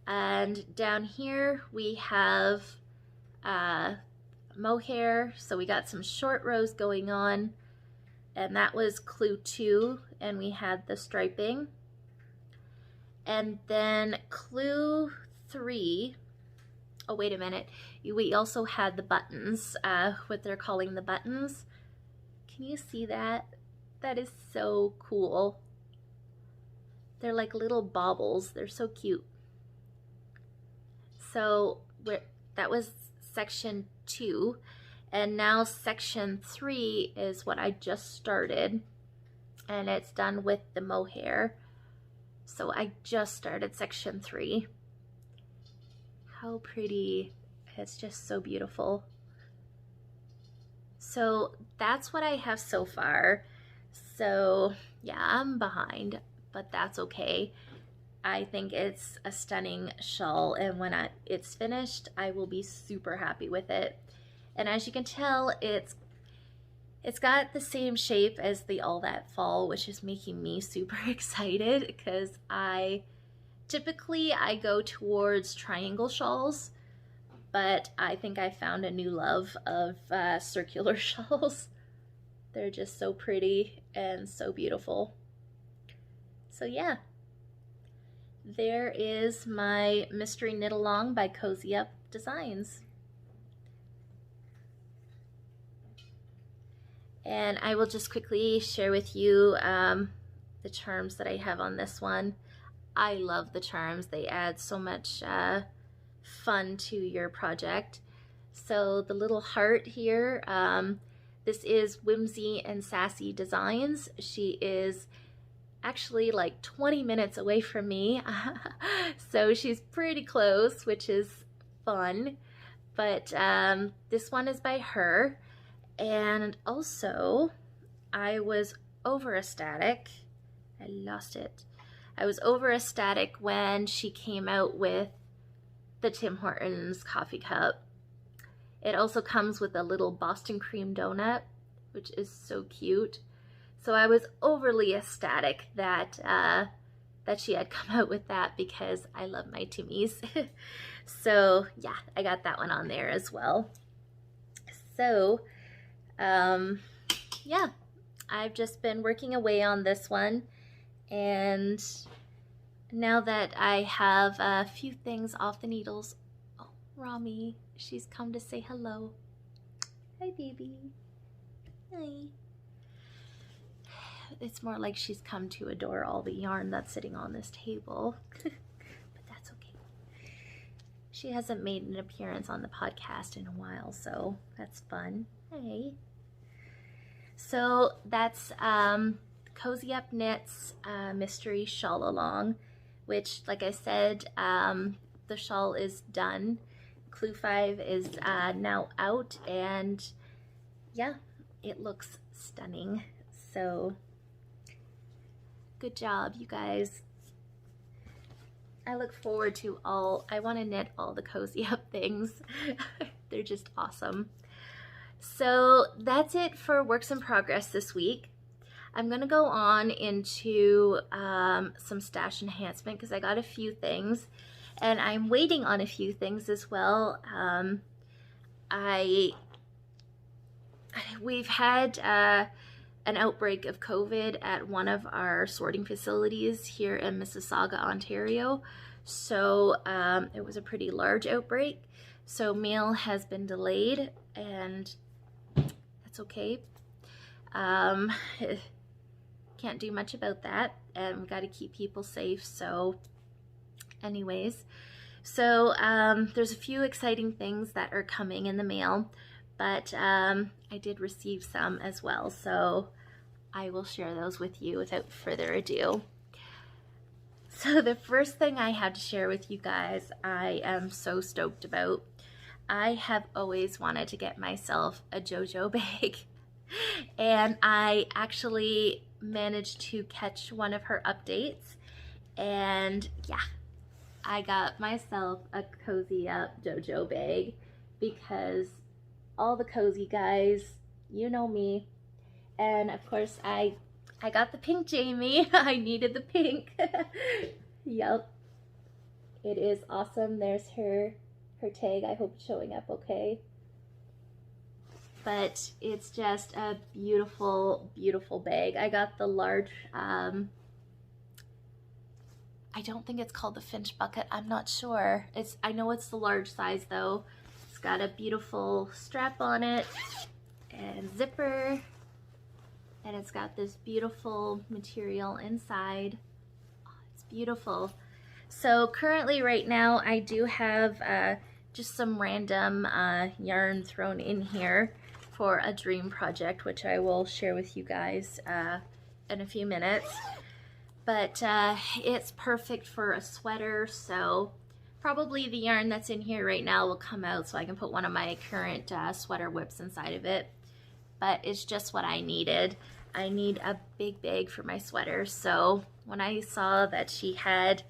And down here we have mohair. So we got some short rows going on, and that was clue 2, and we had the striping. And then clue 3, oh wait a minute, we also had the buttons, what they're calling the buttons. Can you see that? That is so cool. They're like little baubles. They're so cute. So that was section 2, and now section 3 is what I just started, and it's done with the mohair. So I just started section 3. How pretty. It's just so beautiful. So that's what I have so far. So yeah, I'm behind, but that's okay. I think it's a stunning shawl, and when it's finished, I will be super happy with it. And as you can tell, it's got the same shape as the All That Fall, which is making me super excited because typically I go towards triangle shawls, but I think I found a new love of circular shawls. They're just so pretty and so beautiful. So yeah, there is my mystery knit along by Cozy Up Designs. And I will just quickly share with you the charms that I have on this one. I love the charms. They add so much fun to your project. So the little heart here, this is Whimsy and Sassy Designs. She is actually like 20 minutes away from me. So she's pretty close, which is fun. But this one is by her. And also, I was over ecstatic. I lost it. I was over ecstatic when she came out with the Tim Hortons coffee cup. It also comes with a little Boston cream donut, which is so cute. So I was overly ecstatic that that she had come out with that because I love my Timmies. So yeah, I got that one on there as well. So yeah, I've just been working away on this one, and now that I have a few things off the needles, oh, Rami, she's come to say hello. Hi, baby. Hi. It's more like she's come to adore all the yarn that's sitting on this table, but that's okay. She hasn't made an appearance on the podcast in a while, so that's fun. Hey. So that's Cozy Up Knits Mystery Shawl Along, which, like I said, the shawl is done. Clue 5 is now out, and yeah, it looks stunning. So good job, you guys. I look forward to I want to knit all the Cozy Up things. They're just awesome. So that's it for works in progress this week. I'm going to go on into some stash enhancement because I got a few things, and I'm waiting on a few things as well. We've had an outbreak of COVID at one of our sorting facilities here in Mississauga, Ontario. So it was a pretty large outbreak. So mail has been delayed, and that's okay. Can't do much about that, and we got to keep people safe. So anyways, so there's a few exciting things that are coming in the mail, but I did receive some as well, so I will share those with you without further ado. So the first thing I have to share with you guys, I am so stoked about. I have always wanted to get myself a JoJo bag, and I actually managed to catch one of her updates, and yeah, I got myself a Cozy Up JoJo bag because all the cozy guys, you know me, and of course I got the pink Jamie. I needed the pink. Yep, it is awesome. There's her tag. I hope it's showing up okay. But it's just a beautiful, beautiful bag. I got the large, I don't think it's called the Finch bucket. I'm not sure. I know it's the large size though. It's got a beautiful strap on it and zipper. And it's got this beautiful material inside. Oh, it's beautiful. So currently right now I do have just some random yarn thrown in here for a dream project, which I will share with you guys in a few minutes. But it's perfect for a sweater, so probably the yarn that's in here right now will come out so I can put one of my current sweater whips inside of it. But it's just what I needed. I need a big bag for my sweater, so when I saw that she had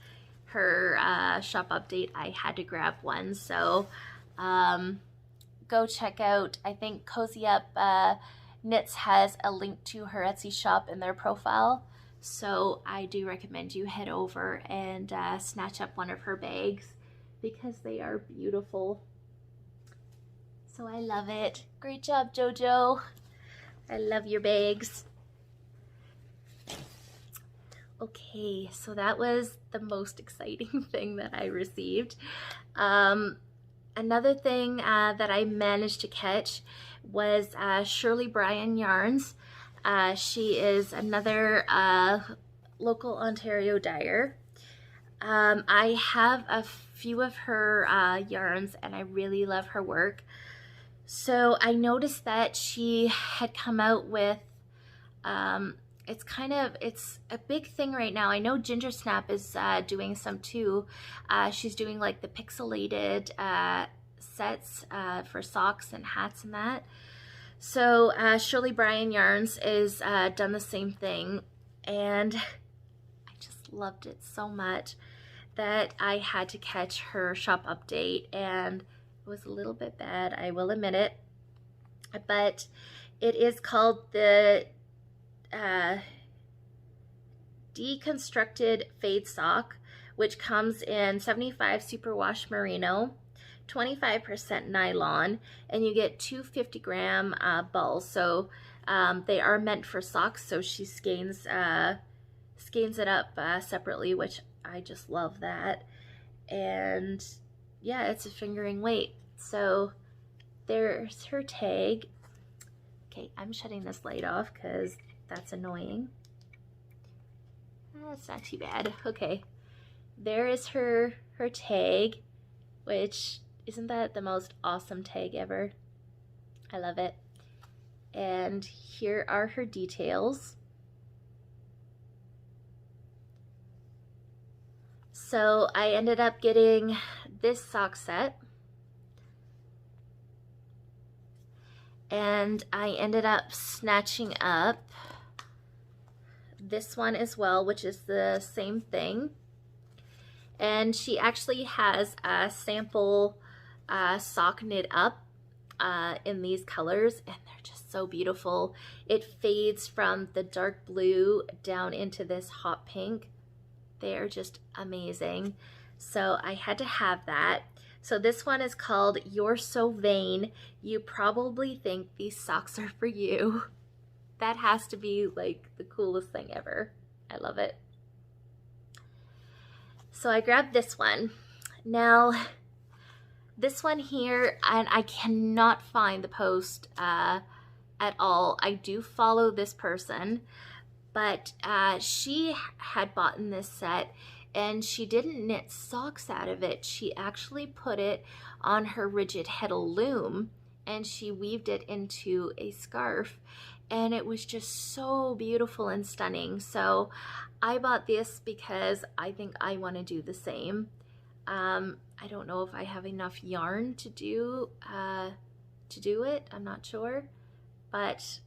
her shop update, I had to grab one. So go check out, I think Cozy Up Knits has a link to her Etsy shop in their profile, so I do recommend you head over and snatch up one of her bags because they are beautiful. So I love it. Great job, JoJo. I love your bags. Okay, so that was the most exciting thing that I received. Another thing that I managed to catch was Shirley Bryan Yarns. She is another local Ontario dyer. I have a few of her yarns, and I really love her work. So I noticed that she had come out with, it's a big thing right now. I know Ginger Snap is doing some too. She's doing like the pixelated sets for socks and hats and that. So Shirley Bryan Yarns is done the same thing, and I just loved it so much that I had to catch her shop update, and it was a little bit bad, I will admit it, but it is called the Deconstructed Fade Sock, which comes in 75 Superwash Merino, 25% nylon, and you get two 50-gram balls. So they are meant for socks, so she skeins it up separately, which I just love that. And yeah, it's a fingering weight. So there's her tag. Okay, I'm shutting this light off because that's annoying. That's not too bad. Okay, there is her tag, which, isn't that the most awesome tag ever? I love it. And here are her details. So I ended up getting this sock set, and I ended up snatching up this one as well, which is the same thing. And she actually has a sample sock knit up in these colors, and they're just so beautiful. It fades from the dark blue down into this hot pink. They are just amazing. So I had to have that. So this one is called You're So Vain. You probably think these socks are for you. That has to be like the coolest thing ever. I love it. So I grabbed this one. Now, this one here, and I cannot find the post at all. I do follow this person, but she had bought in this set, and she didn't knit socks out of it. She actually put it on her rigid heddle loom, and she weaved it into a scarf, and it was just so beautiful and stunning. So I bought this because I think I want to do the same. I don't know if I have enough yarn to do it. I'm not sure, but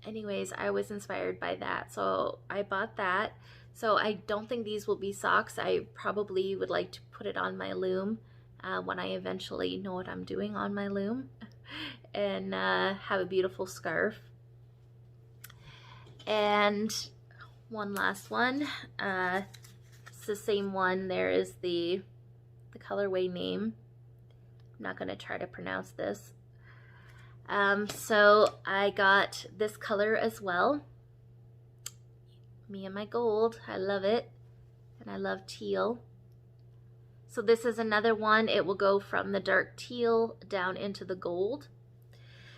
anyways, I was inspired by that, so I bought that. So I don't think these will be socks. I probably would like to put it on my loom when I eventually know what I'm doing on my loom, and have a beautiful scarf. And one last one. It's the same one. There is the colorway name. I'm not going to try to pronounce this. So I got this color as well. Me and my gold. I love it. And I love teal. So this is another one. It will go from the dark teal down into the gold.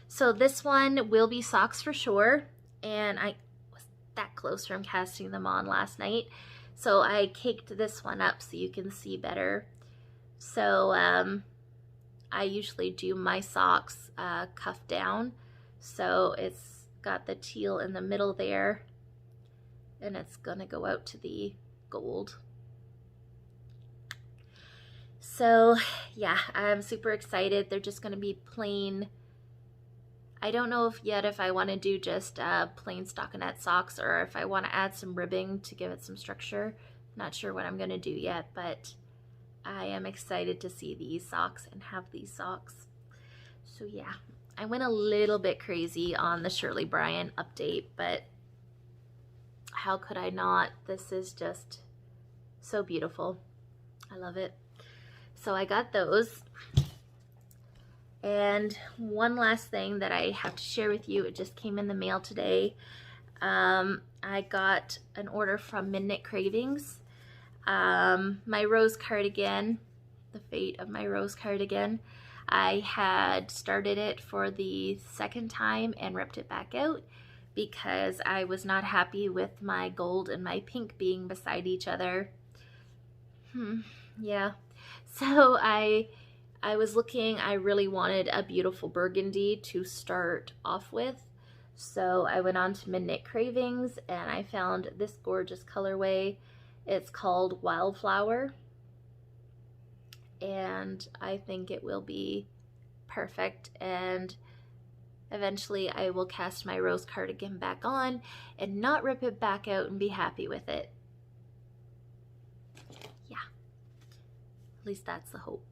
So this one will be socks for sure. And I was that close from casting them on last night. So I caked this one up so you can see better. So I usually do my socks cuff down. So it's got the teal in the middle there, and it's gonna go out to the gold. So yeah, I'm super excited. They're just gonna be plain. I don't know if I want to do just plain stockinette socks, or if I want to add some ribbing to give it some structure. Not sure what I'm gonna do yet, but I am excited to see these socks and have these socks. So yeah, I went a little bit crazy on the Shirley Bryan update, but how could I not? This is just so beautiful. I love it. So I got those. And one last thing that I have to share with you, it just came in the mail today. I got an order from Midnight Cravings. My rose cardigan, the fate of my rose cardigan. I had started it for the second time and ripped it back out because I was not happy with my gold and my pink being beside each other. Yeah. So I was looking, I really wanted a beautiful burgundy to start off with. So I went on to Midnight Cravings and I found this gorgeous colorway. It's called Wildflower, and I think it will be perfect. And eventually I will cast my rose cardigan back on and not rip it back out and be happy with it. Yeah, at least that's the hope.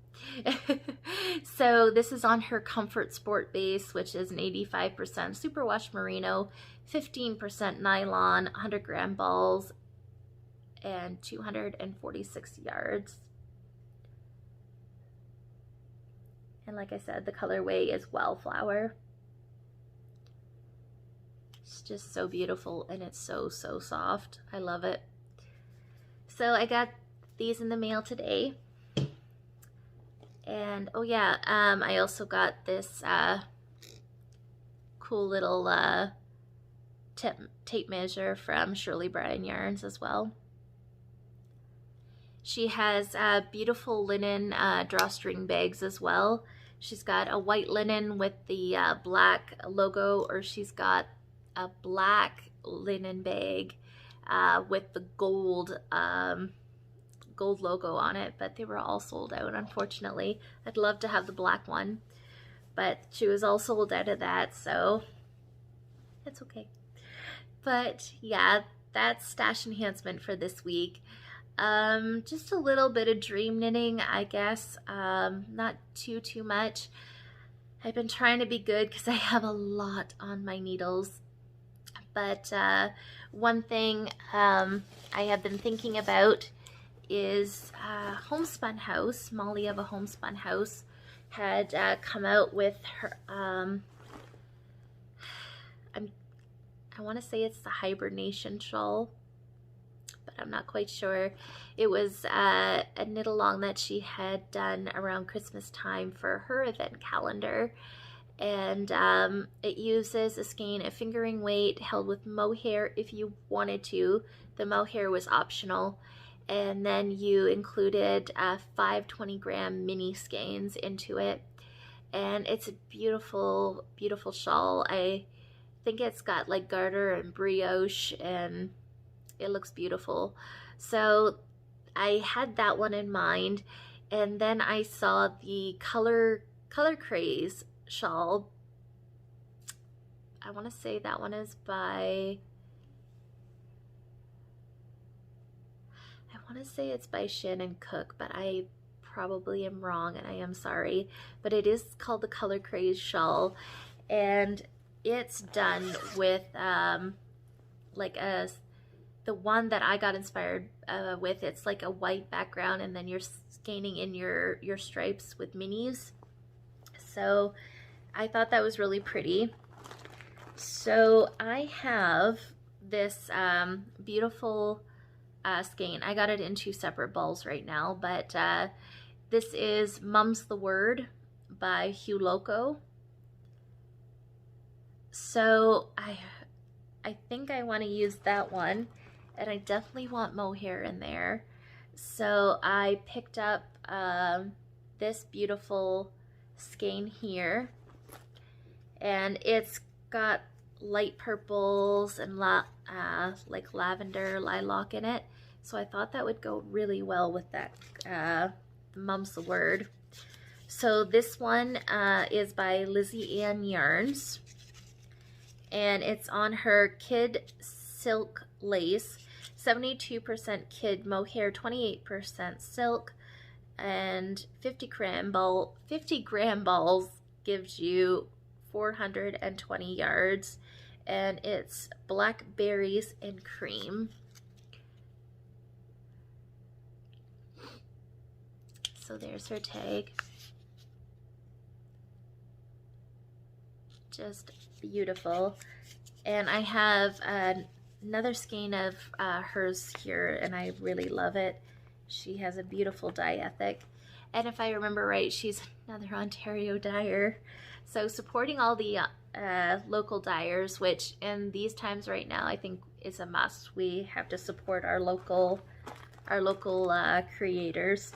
So this is on her Comfort Sport base, which is an 85% superwash merino, 15% nylon, 100 gram balls, and 246 yards. And like I said, the colorway is Wildflower. It's just so beautiful, and it's so soft. I love it. So I got these in the mail today. And oh yeah, I also got this cool little tape measure from Shirley Bryan Yarns as well. She has beautiful linen drawstring bags as well. She's got a white linen with the black logo, or she's got a black linen bag with the gold logo on it, but they were all sold out, unfortunately. I'd love to have the black one, but she was all sold out of that, so it's okay. But yeah, that's stash enhancement for this week. Just a little bit of dream knitting, I guess. Not too much. I've been trying to be good because I have a lot on my needles. But one thing I have been thinking about is Homespun House. Molly of a Homespun House had come out with her, I want to say it's the Hibernation shawl, but I'm not quite sure. It was a knit along that she had done around Christmas time for her event calendar. And it uses a skein of fingering weight held with mohair if you wanted to. The mohair was optional. And then you included 5 20-gram mini skeins into it. And it's a beautiful, beautiful shawl. I think it's got like garter and brioche, and it looks beautiful. So I had that one in mind. And then I saw the Color Craze shawl. I want to say that one is by, I want to say it's by Shannon Cook, but I probably am wrong and I am sorry. But it is called the Color Craze shawl, and it's done with like the one that I got inspired with. It's like a white background, and then you're skeining in your stripes with minis. So I thought that was really pretty. So I have this beautiful skein. I got it in 2 separate balls right now, but this is Mum's the Word by Hugh Loco. So I think I want to use that one, and I definitely want mohair in there. So I picked up this beautiful skein here, and it's got light purples and like lavender, lilac in it. So I thought that would go really well with that Mum's the Word. So this one is by Lizzie Ann Yarns, and it's on her Kid Silk Lace, 72% kid mohair, 28% silk, and 50 gram balls gives you 420 yards, and it's blackberries and cream. So there's her tag. Just beautiful. And I have another skein of hers here, and I really love it. She has a beautiful diethic, and if I remember right, she's another Ontario dyer. So supporting all the local dyers, which in these times right now I think is a must. We have to support our local our local creators.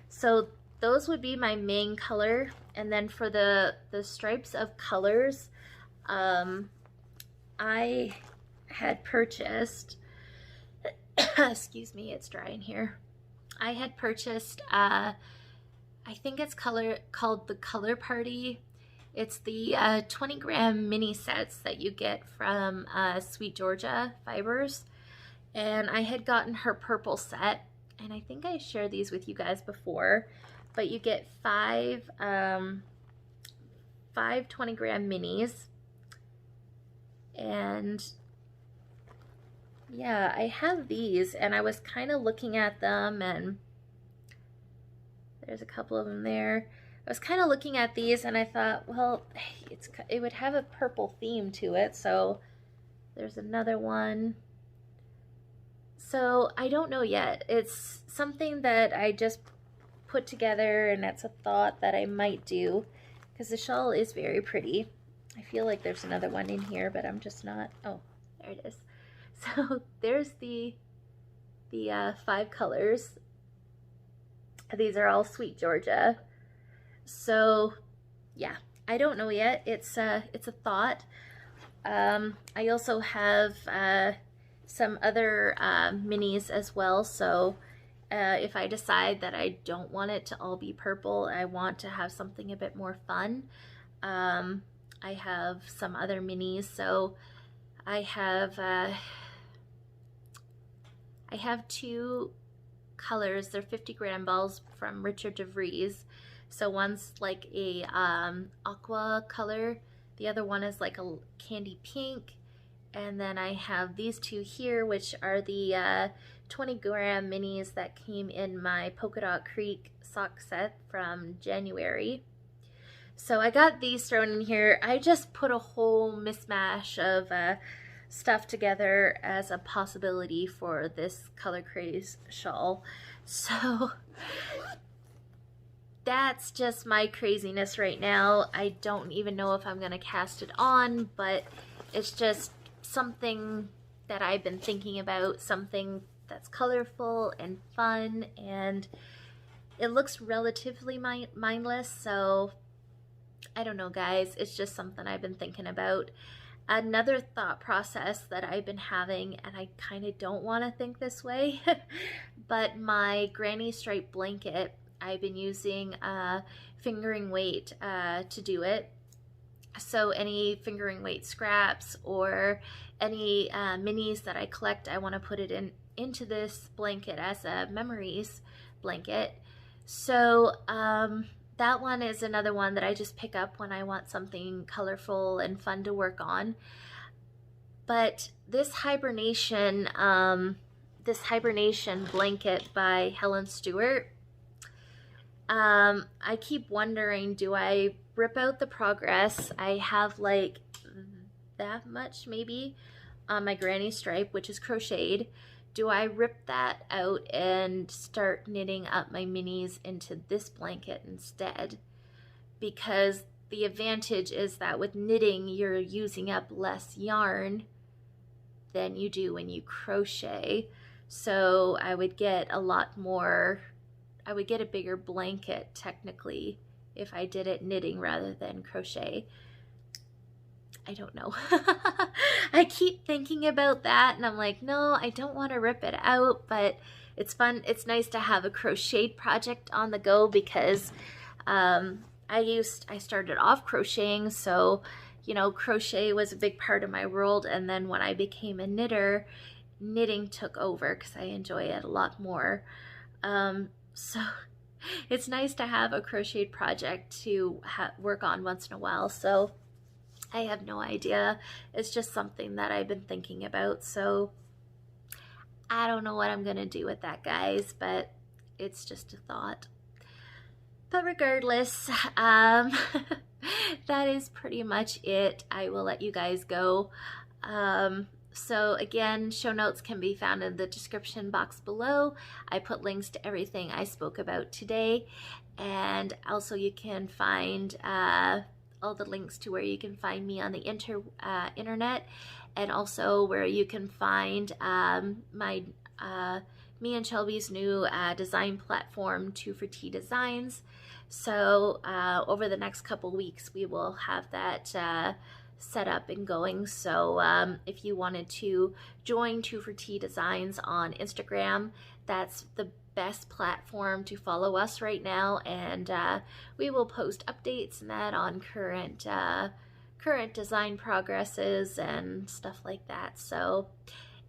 So those would be my main color. And then for the stripes of colors, I had purchased, excuse me, it's dry in here. I had purchased, I think it's called the Color Party. It's the 20 gram mini sets that you get from Sweet Georgia Fibers. And I had gotten her purple set, and I think I shared these with you guys before, but you get five 20 gram minis. And yeah, I have these, and I was kind of looking at them, and there's a couple of them there. I was kind of looking at these, and I thought, well, it would have a purple theme to it, so there's another one. So I don't know yet. It's something that I just put together, and that's a thought that I might do, because the shawl is very pretty. I feel like there's another one in here, but I'm just not. Oh, there it is. So there's the 5 colors. These are all Sweet Georgia. So yeah, I don't know yet. It's a thought. I also have some other minis as well. So if I decide that I don't want it to all be purple, I want to have something a bit more fun, I have some other minis. So I have 2 colors. They're 50 gram balls from Richard DeVries. So one's like a aqua color, the other one is like a candy pink, and then I have these 2 here, which are the 20 gram minis that came in my Polka Dot Creek sock set from January. So I got these thrown in here. I just put a whole mismatch of stuff together as a possibility for this Color Craze shawl. So that's just my craziness right now. I don't even know if I'm gonna cast it on, but it's just something that I've been thinking about, something that's colorful and fun, and it looks relatively mindless. So I don't know, guys, it's just something I've been thinking about. Another thought process that I've been having, and I kind of don't want to think this way, but my granny stripe blanket, I've been using fingering weight to do it. So any fingering weight scraps or any minis that I collect, I want to put it into this blanket as a memories blanket. So that one is another one that I just pick up when I want something colorful and fun to work on. But this hibernation blanket by Helen Stewart, I keep wondering, do I rip out the progress? I have like that much maybe on my granny stripe, which is crocheted. Do I rip that out and start knitting up my minis into this blanket instead? Because the advantage is that with knitting, you're using up less yarn than you do when you crochet. So I would get a lot more, I would get a bigger blanket technically if I did it knitting rather than crochet. I don't know. I keep thinking about that, and I'm like, no, I don't want to rip it out, but it's fun. It's nice to have a crocheted project on the go, because I started off crocheting, so you know, crochet was a big part of my world, and then when I became a knitter, knitting took over because I enjoy it a lot more. So it's nice to have a crocheted project to work on once in a while. So I have no idea. It's just something that I've been thinking about. So I don't know what I'm going to do with that, guys, but it's just a thought. But regardless, that is pretty much it. I will let you guys go. So again, show notes can be found in the description box below. I put links to everything I spoke about today. And also you can find all the links to where you can find me on the internet, and also where you can find my me and Shelby's new design platform, 2 for T Designs. So over the next couple weeks, we will have that set up and going. So if you wanted to join 2 for T Designs on Instagram, that's the best platform to follow us right now, and we will post updates and that on current design progresses and stuff like that. So,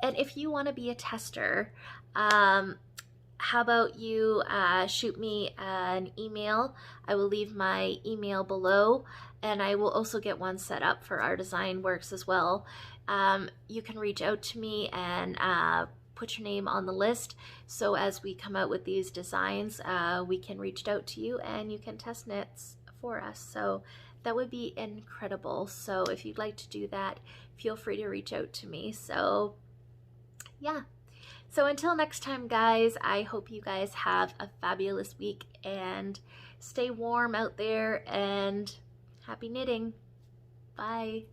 and if you want to be a tester, how about you shoot me an email? I will leave my email below, and I will also get one set up for Our Design Works as well. You can reach out to me and put your name on the list, so as we come out with these designs, we can reach out to you and you can test knits for us. So that would be incredible. So if you'd like to do that, feel free to reach out to me. So yeah. So until next time, guys, I hope you guys have a fabulous week and stay warm out there, and happy knitting. Bye.